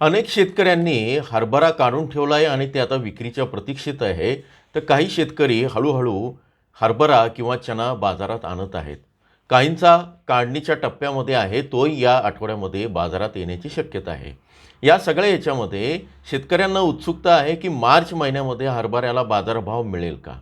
अनेक शेतकऱ्यांनी हरभरा काढून ठेवला आहे आणि ते आता विक्रीच्या प्रतीक्षेत आहे. तर काही शेतकरी हळूहळू हरभरा किंवा चना बाजारात आणत आहेत. काहींचा काढणीच्या टप्प्यामध्ये आहे, तोही या आठवड्यामध्ये बाजारात येण्याची शक्यता आहे. या सगळ्या याच्यामध्ये शेतकऱ्यांना उत्सुकता आहे की मार्च महिन्यामध्ये हरभऱ्याला बाजारभाव मिळेल का?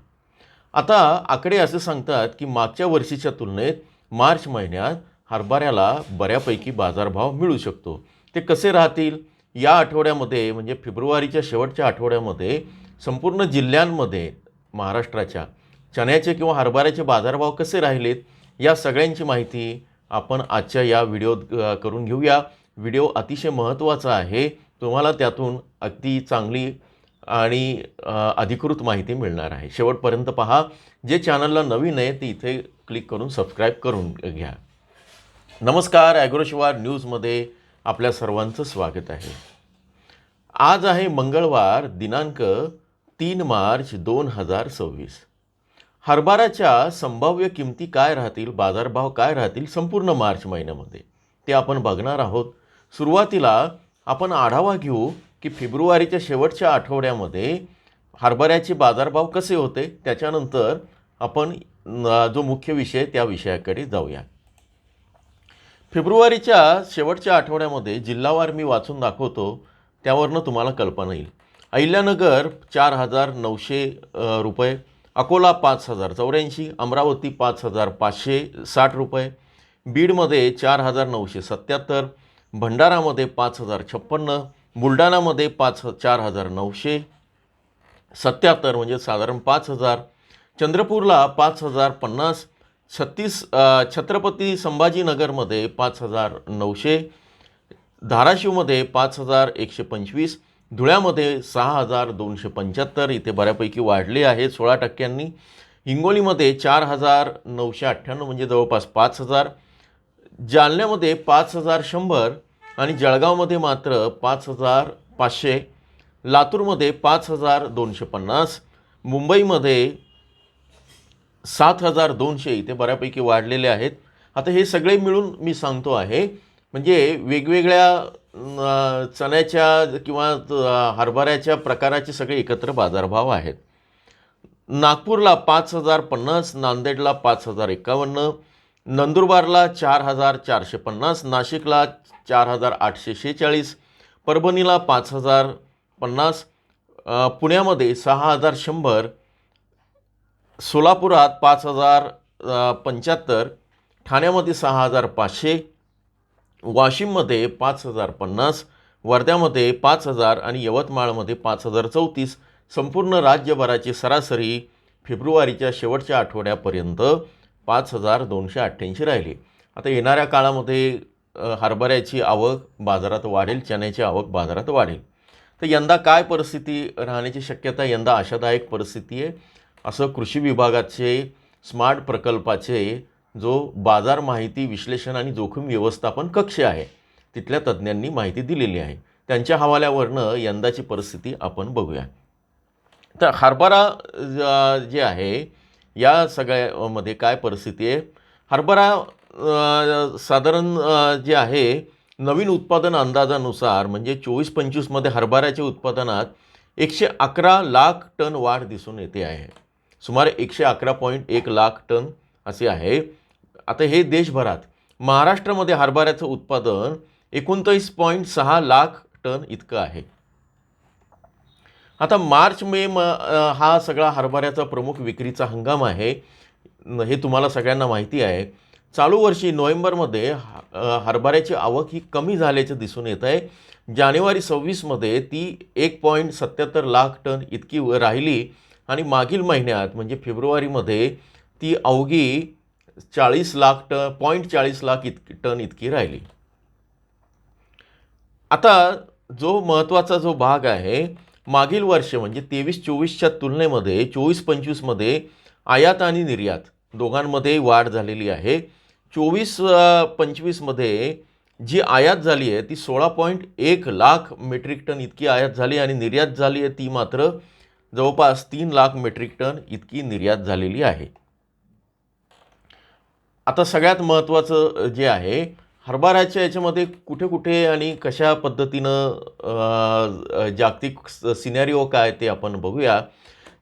आता आकडे असे सांगतात की मागच्या वर्षीच्या तुलनेत मार्च महिन्यात हरभऱ्याला बऱ्यापैकी बाजारभाव मिळू शकतो. ते कसे राहतील? या आठवड्यामध्ये म्हणजे फेब्रुवारीच्या शेवटच्या आठवड्यामध्ये संपूर्ण जिल्ह्यांमध्ये महाराष्ट्राच्या चण्याचे किंवा हरभऱ्याचे बाजारभाव कसे राहिलेत, या सगळ्यांची माहिती आपण आजच्या या व्हिडिओत करून घेऊया. व्हिडिओ अतिशय महत्त्वाचा आहे. तुम्हाला त्यातून अगदी चांगली आणि अधिकृत माहिती मिळणार आहे. शेवटपर्यंत पहा. जे चॅनलला नवीन आहे ते इथे क्लिक करून सबस्क्राईब करून घ्या. नमस्कार, ॲग्रोशिवार न्यूजमध्ये आपल्या सर्वांचं स्वागत आहे. आज आहे मंगळवार, दिनांक 3 मार्च 2026. हरभऱ्याच्या संभाव्य किमती काय राहतील, बाजारभाव काय राहतील संपूर्ण मार्च महिन्यामध्ये, ते आपण बघणार आहोत. सुरुवातीला आपण आढावा घेऊ की फेब्रुवारीच्या शेवटच्या आठवड्यामध्ये हरभऱ्याचे बाजारभाव कसे होते. त्याच्यानंतर आपण जो मुख्य विषय त्या विषयाकडे जाऊया. फेब्रुवारीच्या शेवटच्या आठवड्यामध्ये जिल्हावार मी वाचून दाखवतो, त्यावरनं तुम्हाला कल्पना येईल. अहिल्यानगर 4,900 रुपये, अकोला 5,084, अमरावती 5,560 रुपये, बीडमध्ये 4,977, भंडारामध्ये 5,056, बुलढाणामध्ये 4,977 म्हणजे साधारण 5,000, चंद्रपूरला 5,050, छत्रपती संभाजीनगरमध्ये 5,900, धाराशिवमध्ये 5,125, धुळ्यामध्ये 6,275, इथे बऱ्यापैकी वाढले आहे 16%. हिंगोलीमध्ये 4,998 म्हणजे जवळपास 5,000, जालन्यामध्ये 5,100 आणि जळगावमध्ये मात्र 5,500, लातूरमध्ये 5,250, मुंबईमध्ये 7,200, इथे बऱ्यापैकी वाढलेले आहेत. आता हे सगळे मिळून मी सांगतो आहे, म्हणजे वेगवेगळ्या चण्याच्या किंवा हरभऱ्याच्या प्रकाराचे सगळे एकत्र बाजारभाव आहेत. नागपूरला 5,050, नांदेडला 5,051, नंदुरबारला 4,450, नाशिकला 4,846, परभणीला 5,050, पुण्यामध्ये 6,100, सोलापुरात 5,075, ठाण्यामध्ये 6,500, वाशिममध्ये 5,050, वर्ध्यामध्ये 5,000 आणि यवतमाळमध्ये 5,034. संपूर्ण राज्यभराची सरासरी फेब्रुवारीच्या शेवटच्या आठवड्यापर्यंत 5,288 राहिली. आता येणाऱ्या काळामध्ये हरभऱ्याची आवक बाजारात वाढेल, चण्याची आवक बाजारात वाढेल. तर यंदा काय परिस्थिती राहण्याची शक्यता? यंदा आशादायक परिस्थिती आहे, असं कृषी विभागाचे स्मार्ट प्रकल्पाचे जो बाजार माहिती विश्लेषण आणि जोखीम व्यवस्थापन कक्ष आहे तिथल्या तज्ज्ञांनी माहिती दिलेली आहे. त्यांच्या हवाल्यावरनं यंदाची परिस्थिती आपण बघूया. तर हरभरा जे आहे या सगळ्यामध्ये काय परिस्थिती आहे? हरभरा साधारण जे आहे नवीन उत्पादन अंदाजानुसार म्हणजे 24-25मध्ये हरभऱ्याच्या उत्पादनात 111 लाख टन वाढ दिसून येते आहे. सुमारे 111.1 लाख टन असे आहे. आता हे देशभरात, महाराष्ट्रामध्ये हरभऱ्याचं उत्पादन 29.6 लाख टन इतकं आहे. आता मार्च मे हा सगळा हरभऱ्याचा प्रमुख विक्रीचा हंगाम आहे, हे तुम्हाला सगळ्यांना माहिती आहे. चालू वर्षी नोव्हेंबरमध्ये हरभऱ्याची आवक ही कमी झाल्याचं दिसून येत आहे. जानेवारी 26मध्ये ती 1.77 लाख टन इतकी राहिली आणि मागील महिन्यात म्हणजे फेब्रुवारीमध्ये ती अवघी 40 लाख टन इतकी राहिली. आता जो महत्त्वाचा जो भाग आहे, मागील वर्ष म्हणजे 23-24च्या तुलनेमध्ये 24-25मध्ये आयात आणि निर्यात दोघांमध्ये वाढ झालेली आहे. 24-25मध्ये जी आयात झाली आहे ती 16.1 लाख मेट्रिक टन इतकी आयात झाली आणि निर्यात झाली आहे ती मात्र जवळपास 3 लाख मेट्रिक टन इतकी निर्यात झालेली आहे. आता सगळ्यात महत्त्वाचं जे आहे, हरभऱ्याच्या याच्यामध्ये कुठे कुठे आणि कशा पद्धतीनं जागतिक सिनॅरिओ काय ते आपण बघूया.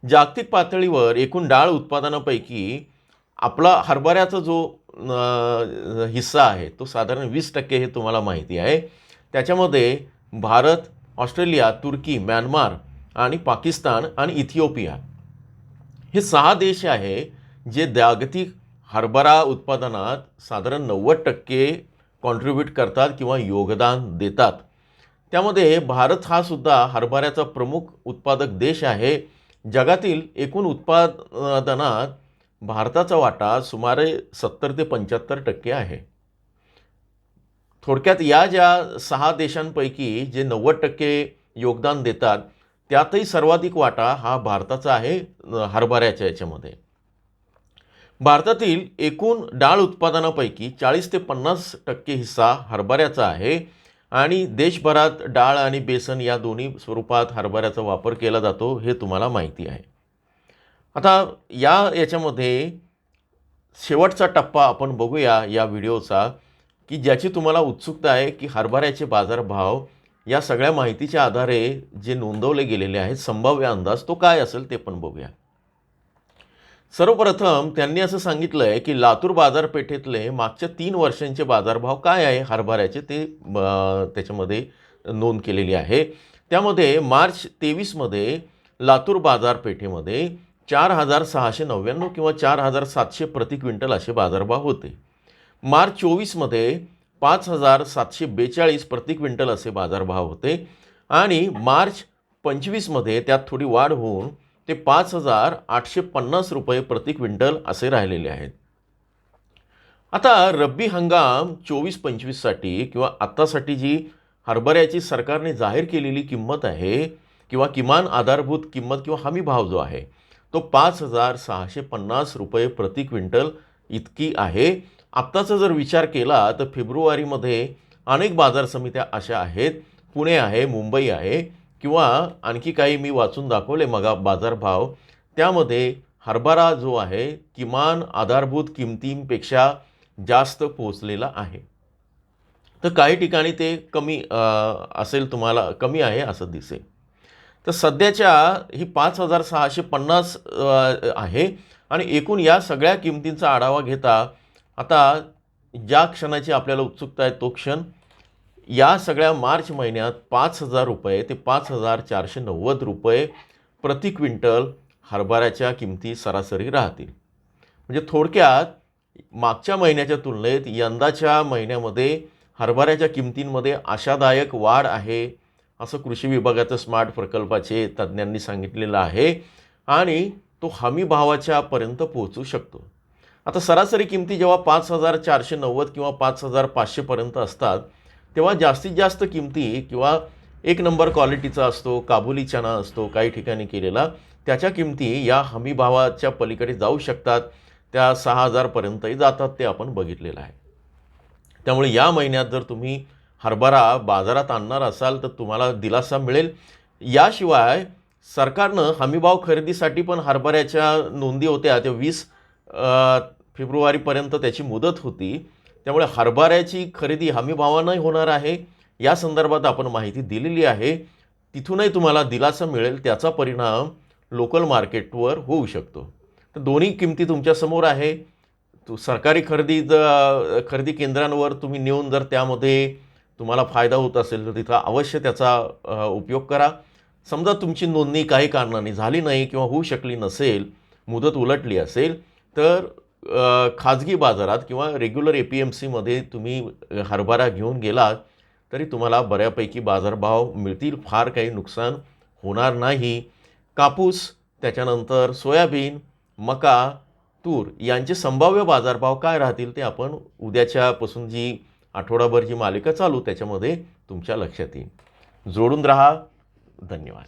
जागतिक पातळीवर एकूण डाळ उत्पादनापैकी आपला हरभऱ्याचा जो हिस्सा आहे तो साधारण 20% हे तुम्हाला माहिती आहे. त्याच्यामध्ये भारत, ऑस्ट्रेलिया, तुर्की, म्यानमार आणि पाकिस्तान आणि इथिओपिया हे 6 देश आहे जे जागतिक हरभरा उत्पादनात साधारण 90% कॉन्ट्रीब्यूट करतात किंवा योगदान देतात. त्यामध्ये भारत हा सुद्धा हरभऱ्याचा प्रमुख उत्पादक देश आहे. जगातील एकूण उत्पादनात भारताचा वाटा सुमारे 70 ते 75% आहे. थोडक्यात या ज्या 6 देशांपैकी जे 90% योगदान देतात त्यातही सर्वाधिक वाटा हा भारताचा आहे हरभऱ्याच्या याच्यामध्ये. भारतातील एकूण डाळ उत्पादनापैकी 40 ते 50% हिस्सा हरभऱ्याचा आहे आणि देशभरात डाळ आणि बेसन या दोन्ही स्वरूपात हरभऱ्याचा वापर केला जातो हे तुम्हाला माहिती आहे. आता याच्यामध्ये शेवटचा टप्पा आपण बघूया या व्हिडिओचा, की ज्याची तुम्हाला उत्सुकता आहे की हरभऱ्याचे बाजारभाव या सगळ्या माहितीच्या आधारे जे नोंदवले गेलेले आहेत संभाव्य अंदाज तो काय असेल ते पण बघूया. सर्वप्रथम त्यांनी असं सांगितलं आहे की लातूर बाजारपेठेतले मागच्या 3 वर्षांचे बाजारभाव काय आहे हरभऱ्याचे ते त्याच्यामध्ये नोंद केलेली आहे. त्यामध्ये मार्च 23मध्ये लातूर बाजारपेठेमध्ये 4,699 किंवा 4,700 प्रति क्विंटल असे बाजारभाव होते. मार्च 24मध्ये 5,742 प्रति क्विंटल असे बाजारभाव होते आणि मार्च 25मध्ये त्यात थोडी वाढ होऊन ते 5,850 रुपये प्रति क्विंटल असे राहिलेले आहेत. आता रब्बी हंगाम 24-25साठी किंवा आत्तासाठी जी हरभऱ्याची सरकारने जाहीर केलेली किंमत आहे किंवा किमान आधारभूत किंमत किंवा हमी भाव जो आहे तो 5,650 रुपये प्रति क्विंटल इतकी आहे. आत्ताचा जर विचार केला तर फेब्रुवारीमध्ये अनेक बाजार समित्या अशा आहेत, पुणे आहे, मुंबई आहे किंवा आणखी काही मी वाचून दाखवले मग बाजारभाव, त्यामध्ये हरभरा जो आहे किमान आधारभूत किमतींपेक्षा जास्त पोहोचलेला आहे. तर काही ठिकाणी ते कमी असेल, तुम्हाला कमी आहे असं दिसेल. तर सध्याच्या ही 5,650 आहे आणि एकूण या सगळ्या किमतींचा आढावा घेता आता ज्या क्षणाची आपल्याला उत्सुकता आहे तो क्षण, या सगळ्या मार्च महिन्यात 5,000 रुपये ते 5,490 रुपये प्रति क्विंटल हरभऱ्याच्या किमती सरासरी राहतील. म्हणजे थोडक्यात मागच्या महिन्याच्या तुलनेत यंदाच्या महिन्यामध्ये हरभऱ्याच्या किमतींमध्ये आशादायक वाढ आहे असं कृषी विभागाच्या स्मार्ट प्रकल्पाचे तज्ज्ञांनी सांगितलेलं आहे आणि तो हमी भावाच्या पर्यंत पोहोचू शकतो. आता सरासरी किमती जेव्हा 5,490 किंवा 5,500 पर्यंत असतात तेव्हा जास्तीत जास्त किमती किंवा एक नंबर क्वालिटीचा असतो, काबुली चना असतो काही ठिकाणी केलेला, त्याच्या किमती या हमी भावाच्या पलीकडे जाऊ शकतात. त्या 6,000 पर्यंतही जातात ते आपण बघितलेलं आहे. त्यामुळे या महिन्यात जर तुम्ही हरभरा बाजारात आणणार असाल तर तुम्हाला दिलासा मिळेल. याशिवाय सरकारनं हमीभाव खरेदीसाठी पण हरभऱ्याच्या नोंदी होत्या, त्या 20 फेब्रुवारीपर्यंत त्याची मुदत होती. त्यामुळे हरभऱ्याची खरेदी हमीभावानंही होणार आहे. या संदर्भात आपण माहिती दिलेली आहे. तिथूनही तुम्हाला दिलासा मिळेल, त्याचा परिणाम लोकल मार्केटवर होऊ शकतो. तर दोन्ही किमती तुमच्यासमोर आहे. सरकारी खरेदी केंद्रांवर तुम्ही नेऊन जर त्यामध्ये तुम्हाला फायदा होत असेल तर तिथं अवश्य त्याचा उपयोग करा. समजा तुमची नोंदणी काही कारणाने झाली नाही किंवा होऊ शकली नसेल, मुदत उलटली असेल, तर खाजगी बाजारात किंवा रेग्युलर APMCमध्ये तुम्ही हरभरा घेऊन गेलात तरी तुम्हाला बऱ्यापैकी बाजारभाव मिळतील, फार काही नुकसान होणार नाही. कापूस, त्याच्यानंतर सोयाबीन, मका, तूर यांचे संभाव्य बाजारभाव काय राहतील ते आपण उद्याच्यापासून जी आठवडाभर जी मालिका चालू त्याच्यामध्ये तुमच्या लक्षात येईल. जोडून राहा. धन्यवाद.